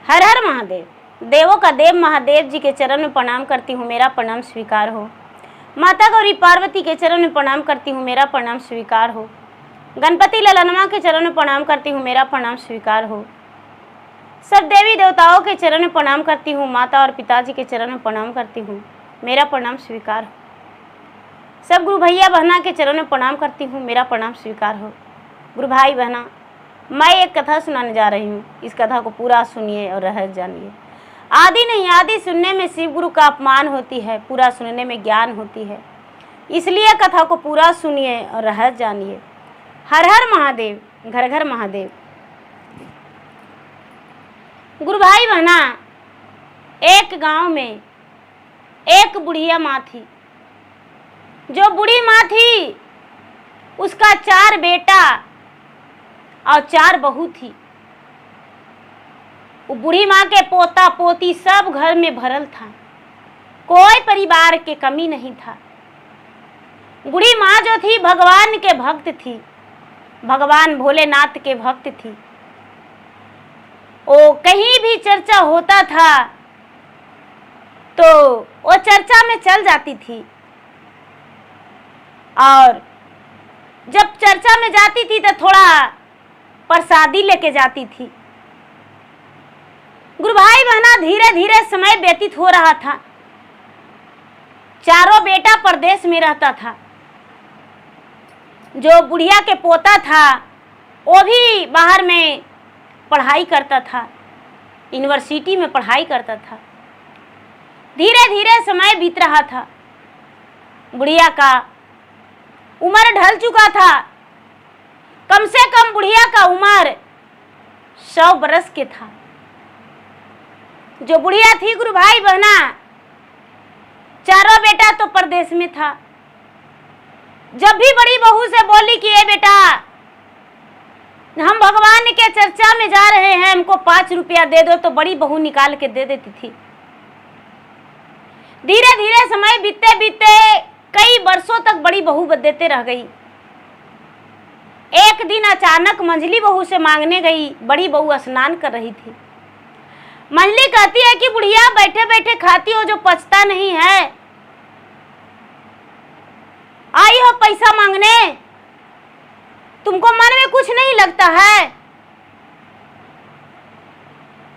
हर हर महादेव। देवों का देव महादेव जी के चरण में प्रणाम करती हूँ, मेरा प्रणाम स्वीकार हो। माता गौरी पार्वती के चरण में प्रणाम करती हूँ, मेरा प्रणाम स्वीकार हो। गणपति ललनमा के चरण में प्रणाम करती हूँ, मेरा प्रणाम स्वीकार हो। सब देवी देवताओं के चरण में प्रणाम करती हूँ, माता और पिताजी के चरण में प्रणाम करती हूँ, मेरा प्रणाम स्वीकार हो। सब गुरु भैया बहना के चरण में प्रणाम करती हूँ, मेरा प्रणाम स्वीकार हो। गुरु भाई बहना, मैं एक कथा सुनाने जा रही हूँ, इस कथा को पूरा सुनिए और रहस्य जानिए। आदि नहीं आदि सुनने में शिव गुरु का अपमान होती है, पूरा सुनने में ज्ञान होती है, इसलिए कथा को पूरा सुनिए और रहस्य जानिए। हर हर महादेव, घर घर महादेव। गुरु भाई बहना, एक गांव में एक बुढ़िया माँ थी। जो बूढ़ी माँ थी उसका 4 बेटा और 4 बहू थी। वो बूढ़ी माँ के पोता पोती सब घर में भरल था, कोई परिवार के कमी नहीं था। बूढ़ी माँ जो थी भगवान के भक्त थी, भगवान भोलेनाथ के भक्त थी। वो कहीं भी चर्चा होता था तो वो चर्चा में चल जाती थी, और जब चर्चा में जाती थी तो थोड़ा प्रसादी लेके जाती थी। गुरु भाई बहना, धीरे धीरे समय व्यतीत हो रहा था। चारों बेटा परदेश में रहता था। जो बुढ़िया के पोता था वो भी बाहर में पढ़ाई करता था, यूनिवर्सिटी में पढ़ाई करता था। धीरे धीरे समय बीत रहा था। बुढ़िया का उम्र ढल चुका था। कम से कम बुढ़िया का उम्र 100 बरस के था। जो बुढ़िया थी गुरु भाई बहना, चारों बेटा तो परदेश में था। जब भी बड़ी बहू से बोली कि ये बेटा, हम भगवान के चर्चा में जा रहे हैं, हमको 5 रुपया दे दो, तो बड़ी बहू निकाल के दे देती थी। धीरे धीरे समय बीतते बीतते कई वर्षों तक बड़ी बहू देते रह गई। एक दिन अचानक मंझली बहू से मांगने गई। बड़ी बहू स्नान कर रही थी। मंझली कहती है कि बुढ़िया, बैठे बैठे खाती हो जो पचता नहीं है, आई हो पैसा मांगने, तुमको मन में कुछ नहीं लगता है?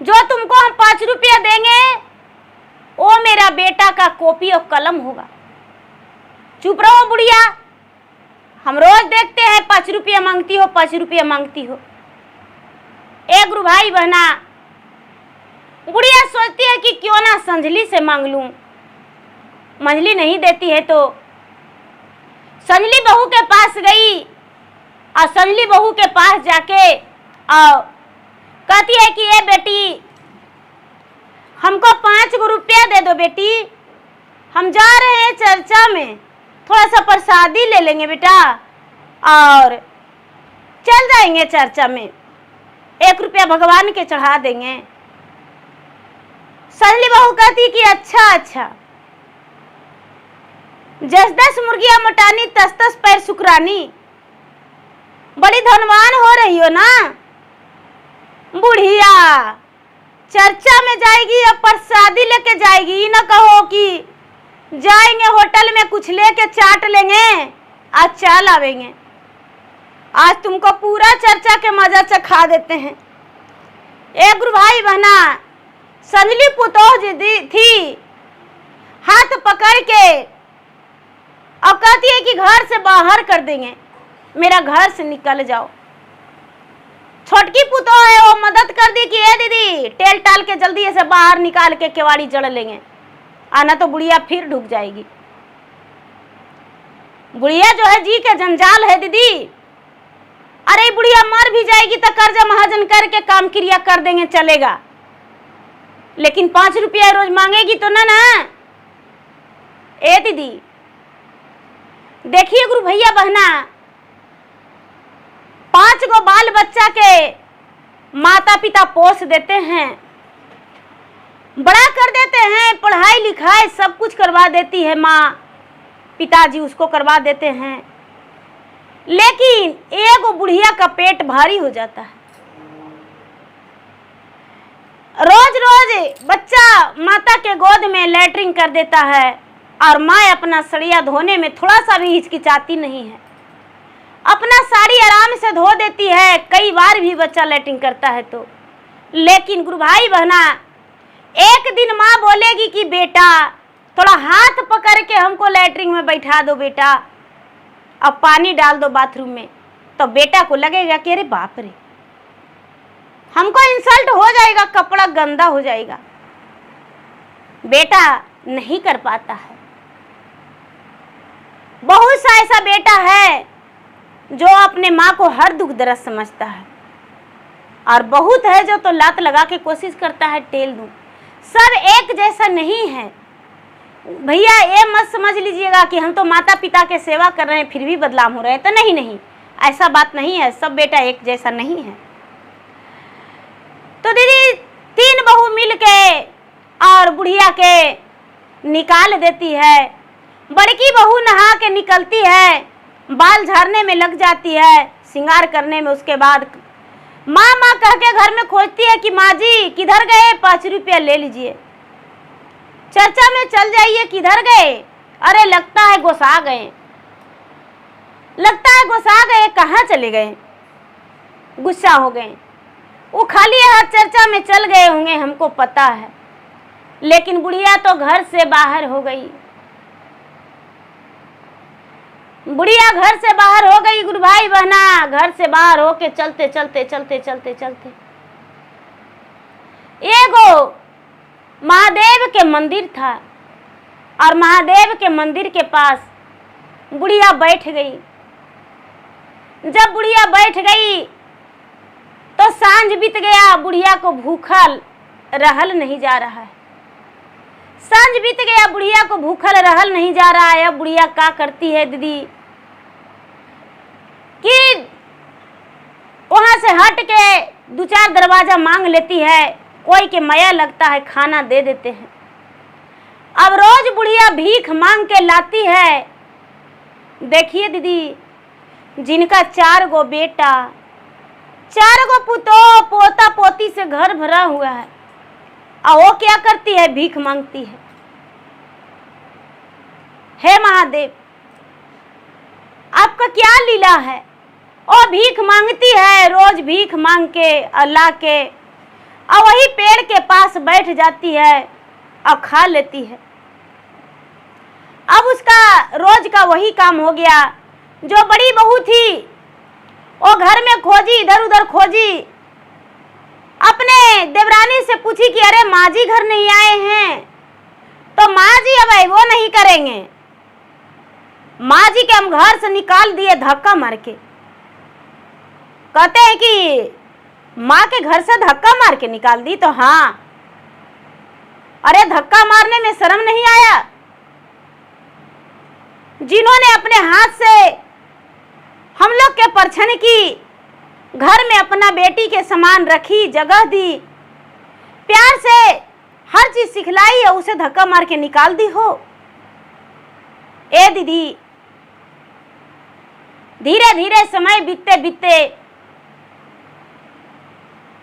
जो तुमको हम 5 रुपया देंगे वो मेरा बेटा का कॉपी और कलम होगा। चुप रहो बुढ़िया, हम रोज देखते हैं 5 रुपया मांगती हो, 5 रुपया मांगती हो। एक गुरु भाई बहना, बुढ़िया सोचती है कि क्यों ना संजली से मांग लूं। मंझली नहीं देती है तो संजली बहू के पास गई, और संजली बहू के पास जाके कहती है कि ये बेटी, हमको 5 रुपया दे दो बेटी, हम जा रहे हैं चर्चा में, थोड़ा सा प्रसादी ले लेंगे बेटा और चल जाएंगे चर्चा में, 1 रुपया भगवान के चढ़ा देंगे। संजली बहू कहती कि अच्छा अच्छा, 10 मुर्गियां मोटानी, 10 पैर शुक्रानी, बड़ी धनवान हो रही हो ना। बुढ़िया चर्चा में जाएगी या प्रसादी लेके जाएगी, न कहो कि जाएंगे होटल में कुछ लेके चाट लेंगे आज चल आवेंगे। आज तुमको पूरा चर्चा के मजा चखा देते हैं। एक गुरु भाई बहना, संजली पुतोह जी थी, हाथ पकड़ के अब कहती है कि घर से बाहर कर देंगे, मेरा घर से निकल जाओ। छोटकी पुतोह है, वो मदद कर दी कि ए दीदी, टेल टाल के जल्दी से बाहर निकाल के केवाड़ी जड़ लेंगे, आना तो बुढ़िया फिर ढुक जाएगी। बुढ़िया जो है जी के जंजाल है दीदी, अरे बुढ़िया मर भी जाएगी तो कर्जा महाजन करके काम क्रिया कर देंगे, चलेगा, लेकिन 5 रुपया रोज मांगेगी तो ना ना। ए दीदी देखिए गुरु भैया बहना, 5 गो बाल बच्चा के माता पिता पोस देते हैं, बड़ा कर देते हैं, पढ़ाई लिखाई सब कुछ करवा देती है माँ, पिताजी उसको करवा देते हैं, लेकिन एक बुढ़िया का पेट भारी हो जाता है। रोज रोज बच्चा माता के गोद में लैट्रिन कर देता है और माँ अपना सड़िया धोने में थोड़ा सा भी हिचकिचाती नहीं है, अपना साड़ी आराम से धो देती है। कई बार भी बच्चा लैट्रिन करता है तो, लेकिन गुरु भाई बहना, एक दिन माँ बोलेगी कि बेटा थोड़ा हाथ पकड़ के हमको लैट्रिन में बैठा दो बेटा, अब पानी डाल दो बाथरूम में, तो बेटा को लगेगा कि अरे बाप रे, हमको इंसल्ट हो जाएगा, कपड़ा गंदा हो जाएगा। बेटा नहीं कर पाता है। बहुत सा ऐसा बेटा है जो अपने माँ को हर दुख दर्द समझता है, और बहुत है जो तो लात लगा के कोशिश करता है टेल दूं। सब एक जैसा नहीं है भैया, ये मत समझ लीजिएगा कि हम तो माता पिता के सेवा कर रहे हैं फिर भी बदनाम हो रहे हैं, तो नहीं नहीं, ऐसा बात नहीं है। सब बेटा एक जैसा नहीं है। तो दीदी 3 बहू मिल के और बुढ़िया के निकाल देती है। बड़की बहू नहा के निकलती है, बाल झाड़ने में लग जाती है, श्रृंगार करने में। उसके बाद माँ माँ कह के घर में खोजती है कि माँ जी किधर गए, 5 रुपया ले लीजिए। चर्चा में चल जाइए, किधर गए, अरे लगता है गोसा गए, लगता है गोसा गए, कहाँ चले गए, गुस्सा हो गए। वो खाली हाथ चर्चा में चल गए होंगे, हमको पता है। लेकिन बुढ़िया तो घर से बाहर हो गई, बुढ़िया घर से बाहर हो गई गुरु भाई बहना। घर से बाहर होके चलते चलते चलते चलते चलते एगो महादेव के मंदिर था, और महादेव के मंदिर के पास बुढ़िया बैठ गई। जब बुढ़िया बैठ गई तो सांझ बीत गया, बुढ़िया को भूखल रहल नहीं जा रहा है। सांझ बीत गया, बुढ़िया को भूखल रहल नहीं जा रहा है। अब बुढ़िया क्या करती है दीदी कि वहां से हट के 2-4 दरवाजा मांग लेती है, कोई के माया लगता है, खाना दे देते हैं। अब रोज बुढ़िया भीख मांग के लाती है। देखिए दीदी, जिनका 4 गो बेटा, 4 गो पुतो पोता पोती से घर भरा हुआ है, और वो क्या करती है, भीख मांगती है। हे महादेव, आपका क्या लीला है। वो भीख मांगती है, रोज भीख मांग के अल्लाह के, और वही पेड़ के पास बैठ जाती है और खा लेती है। अब उसका रोज का वही काम हो गया। जो बड़ी बहू थी वो घर में खोजी, इधर उधर खोजी, अपने देवरानी से पूछी कि अरे माँ जी घर नहीं आए हैं, तो माँ जी अब वो नहीं करेंगे। माँ जी के हम घर से निकाल दिए धक्का मार के। कहते हैं कि माँ के घर से धक्का मार के निकाल दी, तो हाँ, अरे धक्का मारने में शर्म नहीं आया? जिन्होंने अपने हाथ से हम लोग के परछन की, घर में अपना बेटी के समान रखी, जगह दी, प्यार से हर चीज सिखलाई है, उसे धक्का मार के निकाल दी हो। ए दीदी, धीरे धीरे समय बीतते बीतते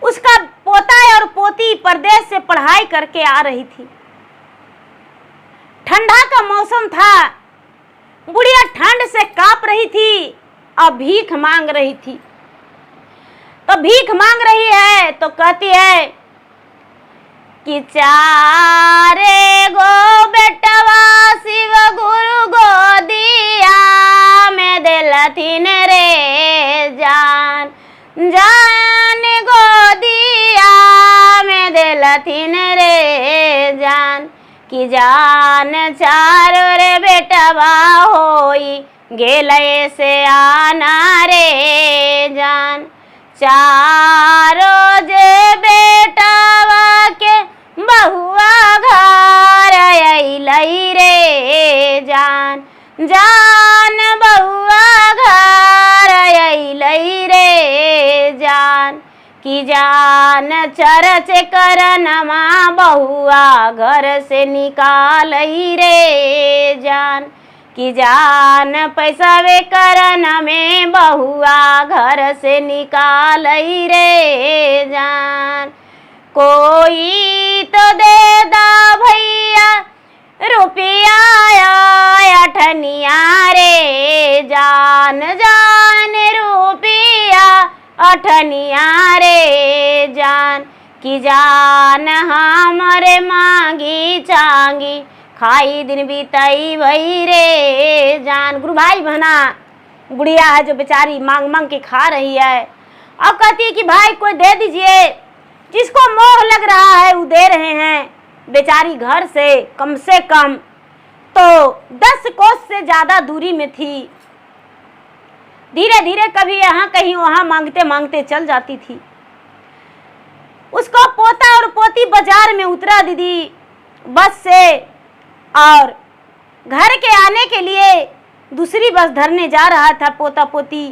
उसका पोता और पोती परदेश से पढ़ाई करके आ रही थी। ठंडा का मौसम था, बुढ़िया ठंड से कांप रही थी और भीख मांग रही थी। तो भीख मांग रही है तो कहती है कि 4 गो बेटवा शिव गुरु गोदिया में देलथिन रे जान, जान गोदिया में देलथिन रे जान, कि जान 4 रे बेटवा होई गेले से आना रे जान। 4 जे बेटवा के बहुआ घर अइलई रे जान, जान बहुआ घर अइलई रे जान, कि जान चरच करनमा बहुआ घर से निकालई रे जान, कि जान पैसावे करन में बहुआ घर से निकालई रे जान। कोई तो दे दा भैया रुपया अठनिया रे जान जान रुपया अठनिया रे जान की जान हमरे मांगी चांगी खाई दिन बीतई भई रे जान। गुरु भाई बहना, बुढ़िया है जो बेचारी मांग मांग के खा रही है और कहती है कि भाई कोई दे दीजिए, जिसको मोह लग रहा है वो दे रहे हैं। बेचारी घर से कम तो 10 कोस से ज्यादा दूरी में थी। धीरे धीरे कभी यहाँ कहीं वहां मांगते मांगते चल जाती थी। उसको पोता और पोती बाजार में उतरा दीदी बस से और घर के आने के लिए दूसरी बस धरने जा रहा था पोता पोती।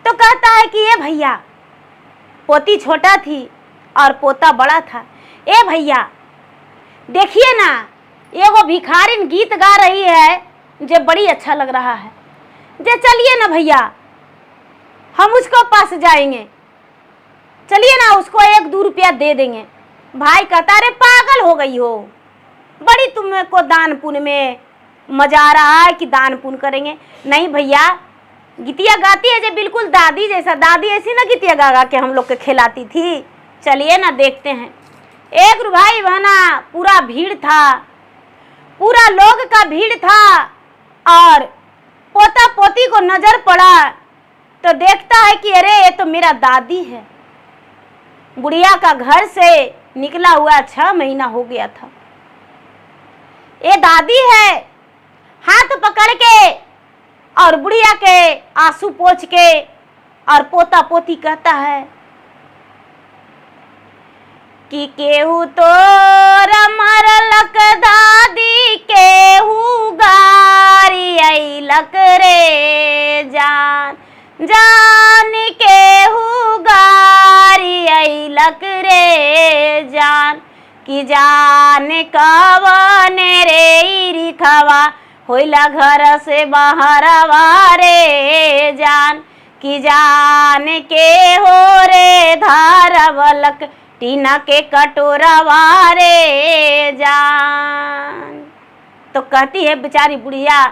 तो कहता है कि ये भैया, पोती छोटा थी और पोता बड़ा था, ए भैया देखिए ना, ये वो भिखारिन गीत गा रही है जो बड़ी अच्छा लग रहा है, जे चलिए ना भैया हम उसको पास जाएंगे, चलिए ना उसको 1-2 रुपया दे देंगे। भाई कहता रे पागल हो गई हो, बड़ी तुमको दान पुण्य में मजा आ रहा है कि दान पुण्य करेंगे। नहीं भैया, गीतिया गाती है जो बिल्कुल दादी जैसा, दादी ऐसी ना गीतिया गा गा के हम लोग के खिलाती थी, चलिए ना देखते हैं। एक भाई बहना पूरा भीड़ था, पूरा लोग का भीड़ था और पोता पोती को नजर पड़ा तो देखता है कि अरे ये तो मेरा दादी है। बुढ़िया का घर से निकला हुआ 6 महीना हो गया था। ये दादी है, हाथ पकड़ के और बुढ़िया के आंसू पोंछ के और पोता पोती कहता है कि केहू तो मरलक दादी, केहू गारी अइलक रे जान जान, केहू गारी अइलक रे जान कि जान कवन रे रिखवा होइला घर से बाहरवा रे जान कि जान के हो रे धारवलक टीना के कटोरवा रे जान। तो कहती है बेचारी बुढ़िया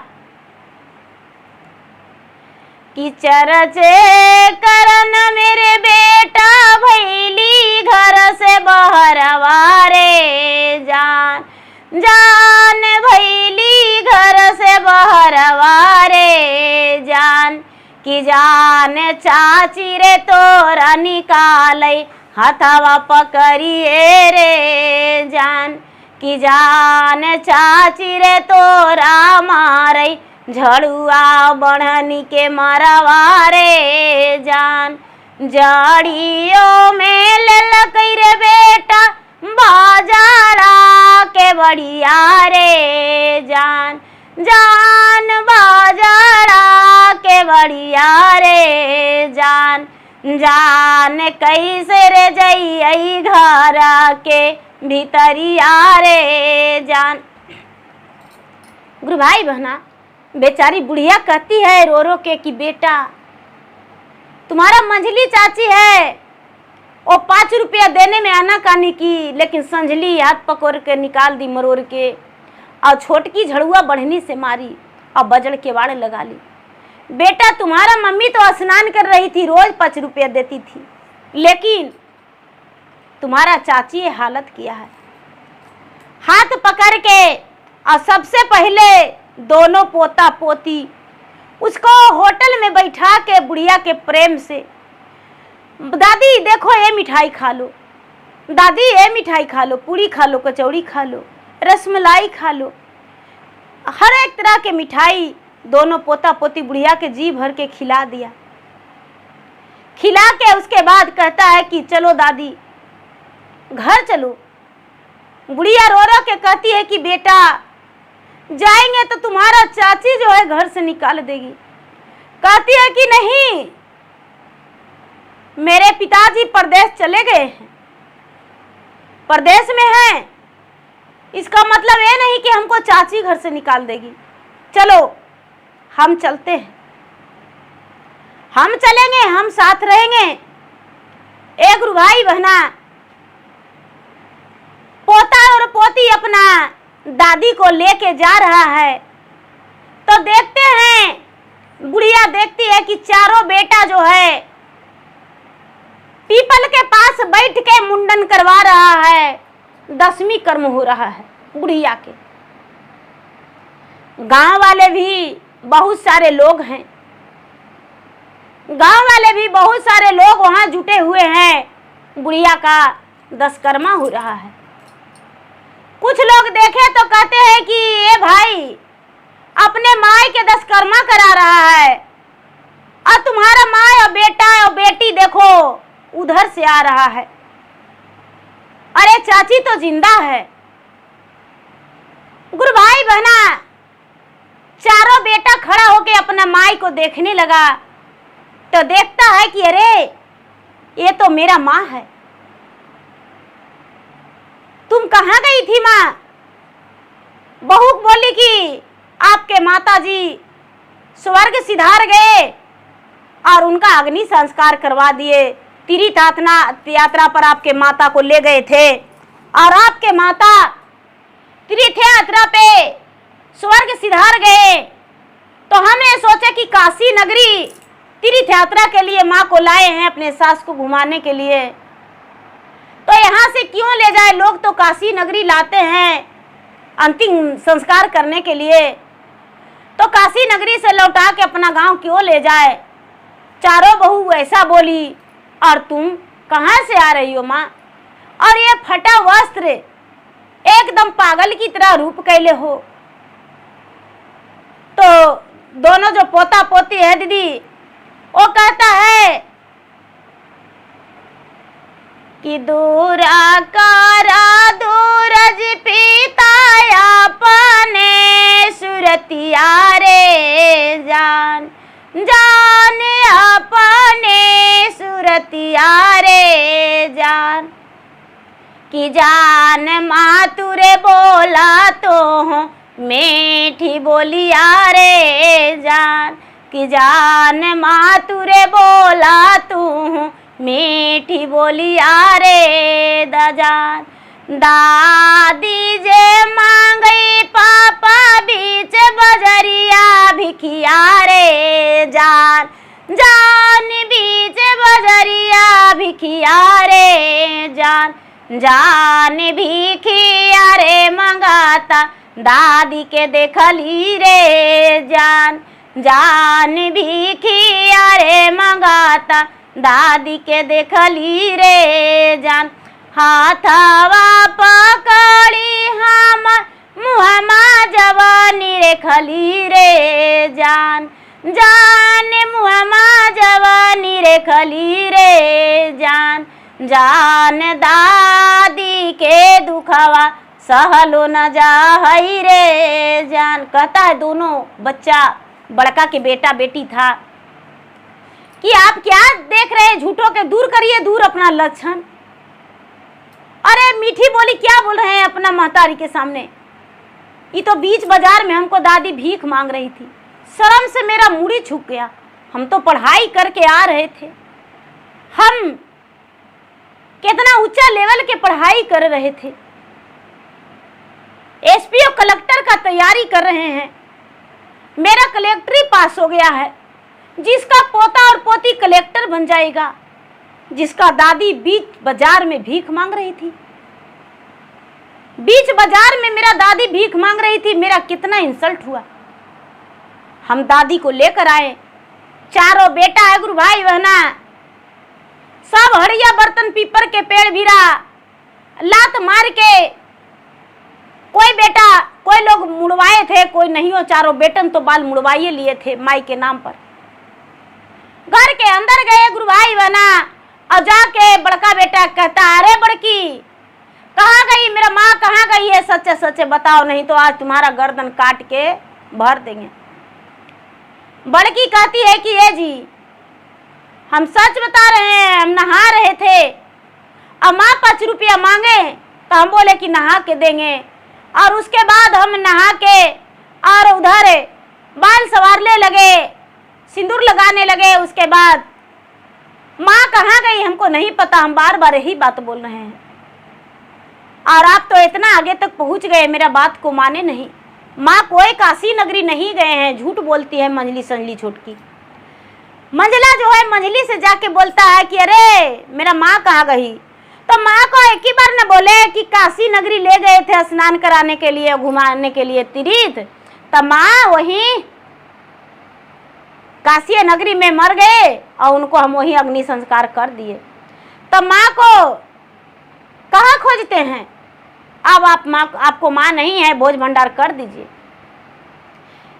कि चरचे करन मेरे बेटा भैली घर से बहरवा रे जान जान, भैली घर से बहरवा रे जान कि जान चाची रे तोरा निकालै हथवा पकड़िए रे जान कि जान चाची रे तोरा मारै झड़ुआ बढ़नी के मरवा रे जान। जड़ियों में लेलक रे बेटा बाजारा के बढ़िया रे जान जान, बाजारा के बढ़िया रे जान जान कैसे रे जइयै घर के भीतरिया रे जान। गुरु भाई बहना, बेचारी बुढ़िया कहती है रो रो के कि बेटा तुम्हारा मंझली चाची है, वो 5 रुपया देने में आनाकानी की, लेकिन संझली हाथ पकड़ के निकाल दी मरोड़ के और छोटकी झड़ुआ बढ़नी से मारी और बजड़ के वाड़े लगा ली। बेटा तुम्हारा मम्मी तो स्नान कर रही थी, रोज 5 रुपया देती थी, लेकिन तुम्हारा चाची ये हालत किया है। हाथ पकड़ के और सबसे पहले दोनों पोता पोती उसको होटल में बैठा के बुढ़िया के प्रेम से, दादी देखो ये मिठाई खा लो, दादी ये मिठाई खा लो, पूरी खा लो, कचौड़ी खा लो, रसमलाई खा लो, हर एक तरह के मिठाई दोनों पोता पोती बुढ़िया के जी भर के खिला दिया। खिला के उसके बाद कहता है कि चलो दादी घर चलो। बुढ़िया रो रो के कहती है कि बेटा जाएंगे तो तुम्हारा चाची जो है घर से निकाल देगी। कहती है कि नहीं, मेरे पिताजी परदेश चले गए हैं, परदेश में हैं, इसका मतलब ये नहीं कि हमको चाची घर से निकाल देगी। चलो हम चलते हैं, हम चलेंगे, हम साथ रहेंगे। एक भाई बहना पोता और पोती अपना दादी को लेके जा रहा है तो देखते हैं, बुढ़िया देखती है कि चारों बेटा जो है पीपल के पास बैठ के मुंडन करवा रहा है। 10वीं कर्म हो रहा है बुढ़िया के। गांव वाले भी बहुत सारे लोग हैं, गांव वाले भी बहुत सारे लोग वहां जुटे हुए हैं। बुढ़िया का 10 कर्मा हो रहा है। कुछ लोग देखे तो कहते हैं कि ये भाई अपने माई के 10 कर्मा करा रहा है और तुम्हारा माई और बेटा और बेटी देखो उधर से आ रहा है। अरे चाची तो जिंदा है। गुरु भाई बहना चारों बेटा खड़ा होके अपना माई को देखने लगा तो देखता है कि अरे ये तो मेरा माँ है। तुम कहाँ गई थी माँ? बहू बोली कि आपके माताजी स्वर्ग सिधार गए और उनका अग्नि संस्कार करवा दिए। तीर्थ यात्रा पर आपके माता को ले गए थे और आपके माता तीर्थ यात्रा पे स्वर्ग सिधार गए तो हमने सोचा कि काशी नगरी तीर्थ यात्रा के लिए माँ को लाए हैं अपने सास को घुमाने के लिए, तो यहाँ से क्यों ले जाए? लोग तो काशी नगरी लाते हैं अंतिम संस्कार करने के लिए, तो काशी नगरी से लौटा के अपना गांव क्यों ले जाए? चारों बहू ऐसा बोली। और तुम कहाँ से आ रही हो माँ? और ये फटा वस्त्र एकदम पागल की तरह रूप कैले हो। तो दोनों जो पोता पोती है दीदी वो कहता है कि दूरा कारा दूरज पिता अपने सुरतिया रे जान जान अपने सुरतिया रे जान कि जान मातुरे बोला तो हूँ मीठी बोलिया रे जान कि जान मातुरे बोला तू हूँ मीठी बोलिया रे जान। दादी जे मांगई पापा बीच बजरिया भिखिया रे जान जान बीच बजरिया भिखिया रे जान जान भिखिया रे मंगाता दादी के देखली रे जान जान भिखिया रे मंगाता दादी के देखली रे जान। हाथवा पकड़ी हम मुहमा जवानी रे खली रे जान जान मुहमा जवानी रे खली रे जान जान दादी के दुखवा सहलो न जाहई रे जान। कहता है दोनों बच्चा बड़का के बेटा बेटी था कि आप क्या देख रहे हैं, झूठों के दूर करिए दूर अपना लक्षण। अरे मीठी बोली क्या बोल रहे हैं अपना महतारी के सामने? ये तो बीच बाजार में हमको दादी भीख मांग रही थी, शर्म से मेरा मुड़ी झुक गया। हम तो पढ़ाई करके आ रहे थे, हम कितना ऊंचा लेवल के पढ़ाई कर रहे थे, एसपी और कलेक्टर का तैयारी कर रहे हैं। मेरा कलेक्टरी पास हो गया है, जिसका पोता और पोती कलेक्टर बन जाएगा, जिसका दादी बीच बाजार में भीख मांग रही थी। बीच बाजार में मेरा दादी भीख मांग रही थी, मेरा कितना इंसल्ट हुआ। हम दादी को लेकर आए, चारों बेटा है गुरु भाई बहना, सब हड़िया बर्तन पीपर के पेड़ भिरा लात मार के, कोई बेटा कोई लोग मुड़वाए थे, कोई नहीं हो, चारों बेटन तो बाल मुड़वाइए लिए थे माई के नाम पर। घर के अंदर गए गुरु भाई बहना और जाके बड़का बेटा कहता अरे बड़की कहाँ गई, मेरा माँ कहाँ गई है, सच्चे सच्चे बताओ नहीं तो आज तुम्हारा गर्दन काट के भर देंगे। बड़की कहती है कि ये जी हम सच बता रहे हैं, हम नहा रहे थे और माँ 5 रुपया मांगे तो हम बोले कि नहा के देंगे, और उसके बाद हम नहा के और उधर बाल संवारने लगे, सिंदूर लगाने लगे। उसके बाद माँ कहाँ गई हमको नहीं पता, हम बार बार यही बात बोल रहे हैं। और आप तो इतना आगे तक पहुंच गए, मेरा बात को माने नहीं। माँ कोई काशी नगरी नहीं गए हैं, झूठ बोलती है मंझली संजली छोटकी। मंझला जो है मंझली से जाके बोलता है कि अरे मेरा माँ कहाँ गई। तो माँ को एक ही बार न बोले कि काशी नगरी ले गए थे स्नान कराने के लिए, घुमाने के लिए तीर्थ, तो माँ वहीं काशी नगरी में मर गए और उनको हम वहीं अग्नि संस्कार कर दिए। तो माँ को कहाँ खोजते हैं, अब आपको माँ नहीं है, भोज भंडार कर दीजिए।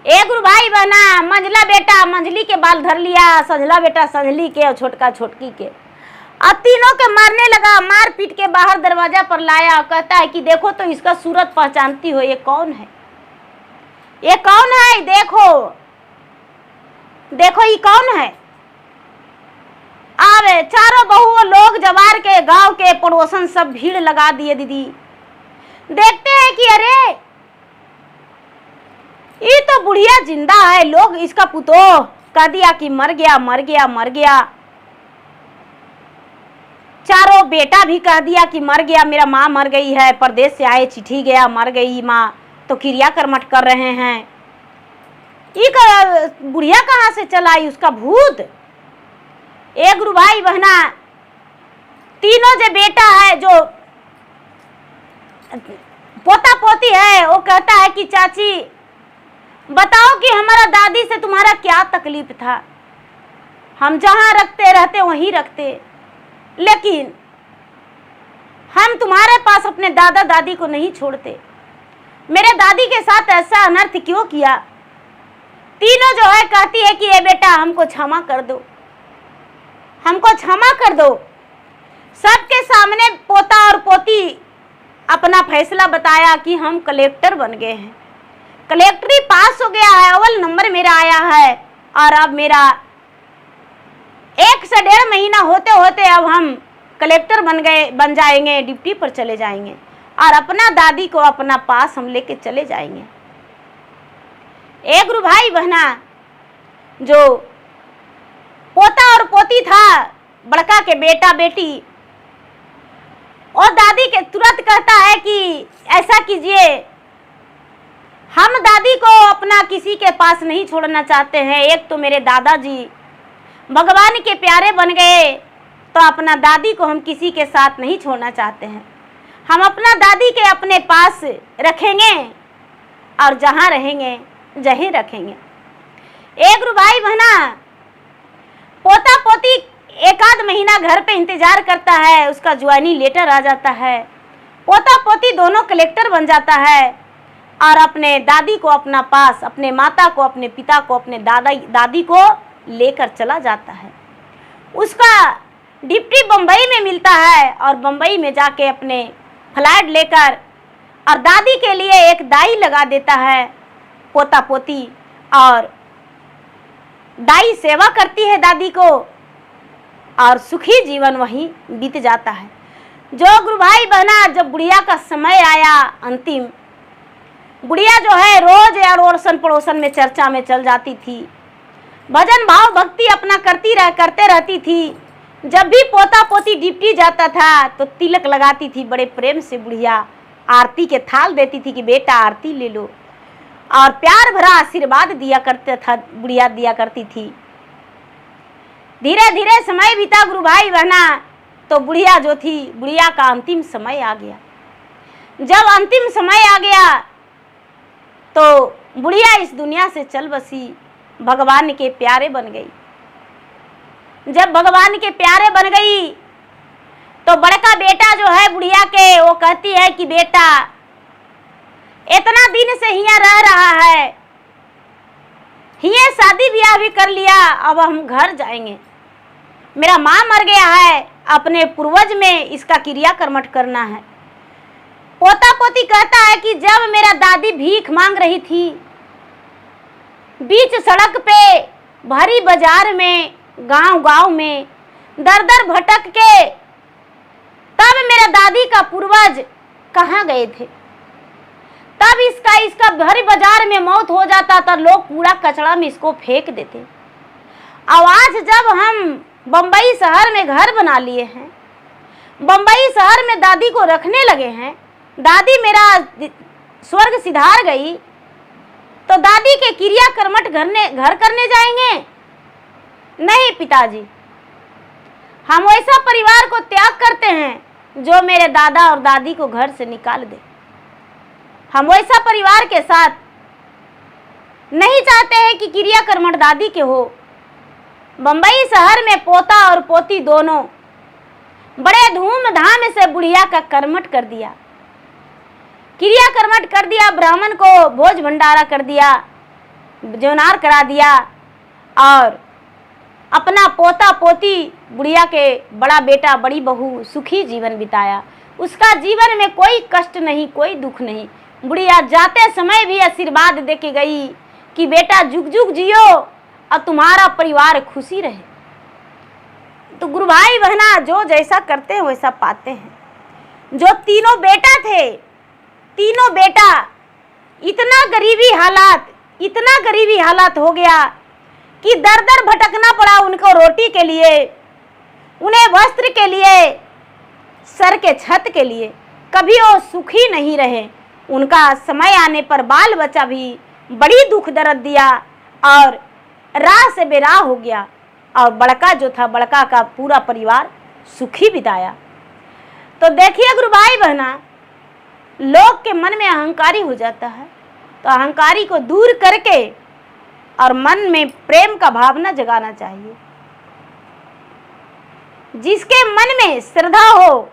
एक गुरु भाई बहना, मंझला बेटा मंझली के बाल धर लिया, संझला बेटा संझली के और छोटका छोटकी के, और तीनों के मारने लगा। मार पीट के बाहर दरवाजा पर लाया, कहता है कि देखो तो इसका सूरत पहचानती हो, ये कौन है, ये कौन है, देखो देखो ये कौन है। अब चारों बहुओं लोग जवार के गांव के पड़ोसन सब भीड़ लगा दिए। दीदी देखते हैं कि अरे ये तो बुढ़िया जिंदा है, लोग इसका पुतोह कह दिया कि मर गया मर गया मर गया। चारों बेटा भी कह दिया कि मर गया, मेरा माँ मर गई है, परदेश से आए चिट्ठी गया, मर गई माँ, तो क्रिया कर्मठ कर रहे हैं। ये बुढ़िया कहाँ से चला आई, उसका भूत। एक गुरु भाई बहना, तीनों जो बेटा है, जो पोता पोती है, वो कहता है कि चाची बताओ कि हमारा दादी से तुम्हारा क्या तकलीफ था, हम जहाँ रखते रहते वहीं रखते, लेकिन हम तुम्हारे पास अपने दादा दादी को नहीं छोड़ते, मेरे दादी के साथ ऐसा अनर्थ क्यों किया। तीनों जो है कहती है कि ये बेटा हमको क्षमा कर दो, हमको क्षमा कर दो। सबके सामने पोता और पोती अपना फैसला बताया कि हम कलेक्टर बन गए हैं, कलेक्टरी पास हो गया है, अव्वल नंबर मेरा आया है, और अब मेरा 1 से 1.5 महीना होते होते अब हम कलेक्टर बन जाएंगे, डिप्टी पर चले जाएंगे, और अपना दादी को अपना पास हम लेके चले जाएंगे। एक गुरु भाई बहना, जो पोता और पोती था, बड़का के बेटा बेटी, और दादी के तुरंत कहता है कि ऐसा कीजिए, हम दादी को अपना किसी के पास नहीं छोड़ना चाहते हैं। एक तो मेरे दादाजी भगवान के प्यारे बन गए, तो अपना दादी को हम किसी के साथ नहीं छोड़ना चाहते हैं, हम अपना दादी के अपने पास रखेंगे और जहाँ रहेंगे जहीं रखेंगे। एक गुरु भाई बहना, पोता पोती 1 महीना घर पे इंतजार करता है, उसका ज्वाइनिंग लेटर आ जाता है, पोता पोती दोनों कलेक्टर बन जाता है, और अपने दादी को अपना पास, अपने माता को, अपने पिता को, अपने दादी को लेकर चला जाता है। उसका डिप्टी बम्बई में मिलता है, और बम्बई में जाके अपने फ्लाइट लेकर और दादी के लिए एक दाई लगा देता है पोता पोती, और दाई सेवा करती है दादी को, और सुखी जीवन वहीं बीत जाता है। जो गुरु भाई बहना, जब बुढ़िया का समय आया अंतिम, बुढ़िया जो है रोज अड़ोसन पड़ोसन में चर्चा में चल जाती थी, भजन भाव भक्ति अपना करते रहती थी। जब भी पोता पोती डिप्टी जाता था तो तिलक लगाती थी, बड़े प्रेम से बुढ़िया आरती के थाल देती थी कि बेटा आरती ले लो, और प्यार भरा आशीर्वाद दिया करते था, बुढ़िया दिया करती थी। धीरे धीरे समय बीता गुरु भाई बहना, तो बुढ़िया जो थी, बुढ़िया का अंतिम समय आ गया। जब अंतिम समय आ गया तो बुढ़िया इस दुनिया से चल बसी, भगवान के प्यारे बन गई। जब भगवान के प्यारे बन गई तो बड़का बेटा जो है बुढ़िया के, वो कहती है कि बेटा इतना दिन से हियाँ रह रहा है, हियाँ शादी ब्याह भी कर लिया, अब हम घर जाएंगे, मेरा माँ मर गया है, अपने पूर्वज में इसका क्रिया कर्मठ करना है। पोता पोती कहता है कि जब मेरा दादी भीख मांग रही थी बीच सड़क पे, भरी बाजार में, गांव में दर दर भटक के, तब मेरा दादी का पूर्वज कहाँ गए थे, तब इसका भरी बाजार में मौत हो जाता था, लोग कूड़ा कचड़ा में इसको फेंक देते। अब आज जब हम बम्बई शहर में घर बना लिए हैं, बम्बई शहर में दादी को रखने लगे हैं, दादी मेरा स्वर्ग सिधार गई तो दादी के क्रिया कर्मठ घर करने जाएंगे? नहीं पिताजी, हम वैसा परिवार को त्याग करते हैं जो मेरे दादा और दादी को घर से निकाल दे। हम वैसा परिवार के साथ नहीं चाहते हैं कि क्रिया कर्मठ दादी के हो। बंबई शहर में पोता और पोती दोनों बड़े धूमधाम से बुढ़िया का कर्मठ कर दिया, क्रिया कर्मठ कर दिया, ब्राह्मण को भोज भंडारा कर दिया, जौनार करा दिया और अपना पोता पोती बुढ़िया के बड़ा बेटा बड़ी बहू सुखी जीवन बिताया। उसका जीवन में कोई कष्ट नहीं, कोई दुख नहीं। बुढ़िया जाते समय भी आशीर्वाद दे के गई कि बेटा जुग जुग जियो और तुम्हारा परिवार खुशी रहे। तो गुरु भाई बहना, जो जैसा करते हैं वैसा पाते हैं। जो तीनों बेटा थे, तीनों बेटा इतना गरीबी हालात हो गया कि दर दर भटकना पड़ा उनको रोटी के लिए, उन्हें वस्त्र के लिए, सर के छत के लिए। कभी वो सुखी नहीं रहे। उनका समय आने पर बाल बच्चा भी बड़ी दुख दर्द दिया और राह से बेराह हो गया और बड़का जो था, बड़का का पूरा परिवार सुखी बिताया। तो देखिए गुरु भाई बहना, लोग के मन में अहंकारी हो जाता है, तो अहंकारी को दूर करके और मन में प्रेम का भावना जगाना चाहिए। जिसके मन में श्रद्धा हो,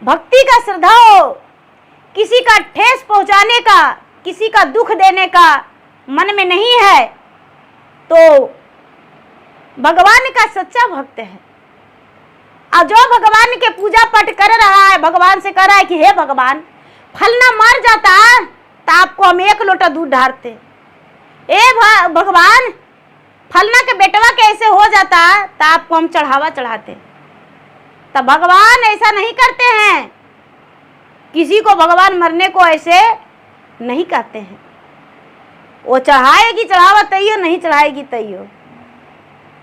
भक्ति का श्रद्धा हो, किसी का ठेस पहुंचाने का, किसी का दुख देने का मन में नहीं है, तो भगवान का सच्चा भक्त है। और जो भगवान के पूजा पाठ कर रहा है, भगवान से कह रहा है कि हे भगवान, फलना मर जाता तो आपको हम 1 लोटा दूध ढारते। भगवान, फलना के बेटवा कैसे हो जाता तो आपको हम चढ़ावा चढ़ाते। तब भगवान ऐसा नहीं करते हैं। किसी को भगवान मरने को ऐसे नहीं कहते हैं। वो चढ़ाएगी चढ़ावा तैयो, नहीं चढ़ाएगी तैयो।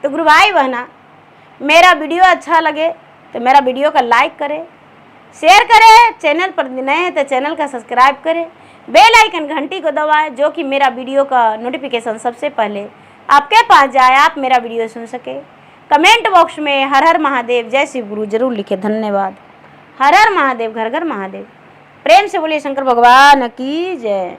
तो गुरु भाई बहना, मेरा वीडियो अच्छा लगे तो मेरा वीडियो का लाइक करें, शेयर करें। चैनल पर नए हैं तो चैनल का सब्सक्राइब करें, बेल आइकन घंटी को दबाएं, जो कि मेरा वीडियो का नोटिफिकेशन सबसे पहले आपके पास जाए, आप मेरा वीडियो सुन सके। कमेंट बॉक्स में हर हर महादेव, जय शिव गुरु जरूर लिखे। धन्यवाद। हर हर महादेव, घर घर महादेव। प्रेम से बोलिए शंकर भगवान की जय।